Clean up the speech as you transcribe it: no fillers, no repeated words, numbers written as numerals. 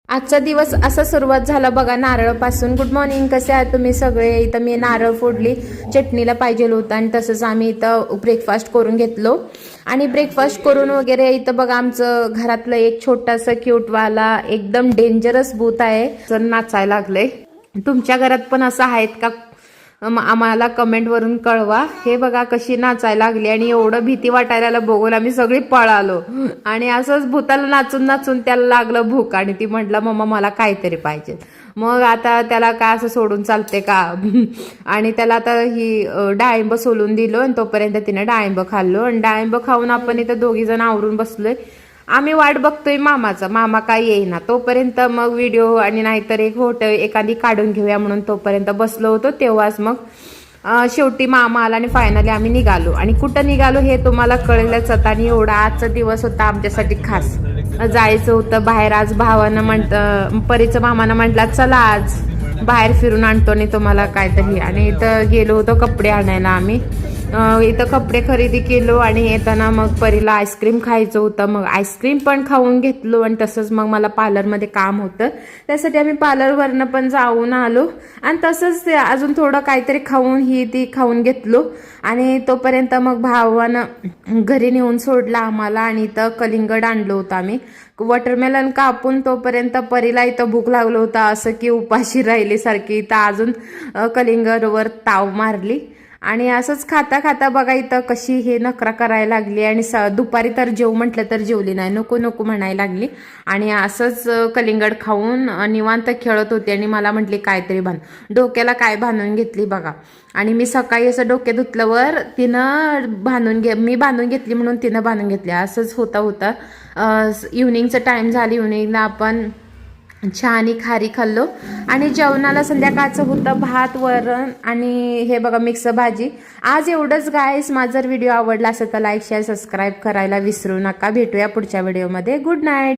आजचा दिवस असा सुरुवात झाला बघा नारळपासून. गुड मॉर्निंग, कसे आहात तुम्ही सगळे. इथं मी नारळ फोडली, चटणीला पाहिजे होतं आणि तसंच आम्ही इथं ब्रेकफास्ट करून घेतलो. आणि ब्रेकफास्ट करून वगैरे इथं बघा आमचं घरातलं एक छोटासा क्यूटवाला एकदम डेंजरस भूत आहे, जर नाचायला लागले. तुमच्या घरात पण असं आहेत का? आम्हाला कमेंटवरून कळवा. हे बघा कशी नाचायला लागली आणि एवढं भीती वाटायला बघून आम्ही सगळी पळालो. आणि असंच भूताला नाचून नाचून त्याला लागलं भूक आणि ती म्हटलं मम्मा मला काहीतरी पाहिजे. मग आता त्याला काय असं सोडून चालते का? आणि त्याला आता ही डाळिंब सोलून दिलो आणि तोपर्यंत तिने डाळिंब खाल्लो आणि डाळिंब खाऊन आपण इथं दोघी जण आवरून बसलोय. आम्ही वाट बघतोय मामाचा, मामा काय येईना तोपर्यंत मग व्हिडिओ आणि नाहीतर एक फोटो एखादी काढून घेऊया म्हणून तोपर्यंत बसलो होतो. तेव्हाच मग शेवटी मामा आला आणि फायनली आम्ही निघालो. आणि कुठं निघालो हे तुम्हाला कळलंच आता. आणि एवढा आजचा दिवस होता आमच्यासाठी खास. जायचं होतं बाहेर आज. भावानं परीचं मामानं म्हटलं चला आज बाहेर फिरून आणतो आणि तुम्हाला काहीतरी. आणि इथं गेलो होतो कपडे आणायला आम्ही. इथं कपडे खरेदी केलो आणि येताना मग परीला आईस्क्रीम खायचं होतं. मग आईस्क्रीम पण खाऊन घेतलो आणि तसंच मग मला पार्लरमध्ये काम होतं, त्यासाठी आम्ही पार्लरवरनं पण जाऊन आलो. आणि तसंच अजून थोडं काहीतरी खाऊन ती खाऊन घेतलो. आणि तोपर्यंत मग भावानं घरी नेऊन सोडला आम्हाला. आणि इथं कलिंगड आणलं होतं आम्ही. वॉटरमेलन कापून तोपर्यंत परीला इथं भूक लागलं होतं, असं की उपाशी राहिली सारखी. इथं अजून कलिंगडवर ताव मारली. आणि असंच खाता खाता बघा इथं कशी हे नखरा करायला लागली. आणि दुपारी तर जेव म्हटलं तर जेवली नाही, नको नको म्हणायला लागली. आणि असंच कलिंगड खाऊन निवांत खेळत होती. आणि मला म्हटली काहीतरी डोक्याला काय बांधून घेतली बघा. आणि मी सकाळी असं डोक्यात धुतल्यावर तिनं मी बांधून घेतली म्हणून तिनं बांधून घेतली. असंच होता इव्हनिंगचं टाइम झाली. इव्हनिंगला आपण चहा आणि खारी खाल्लो. आणि जेवणाला संध्याकाळचं होतं भात वरण आणि हे बघा मिक्स भाजी. आज एवढंच गाईस. माझा व्हिडिओ आवडला असेल तर लाईक शेअर सबस्क्राईब करायला विसरू नका. भेटूया पुढच्या व्हिडिओमध्ये. Good night.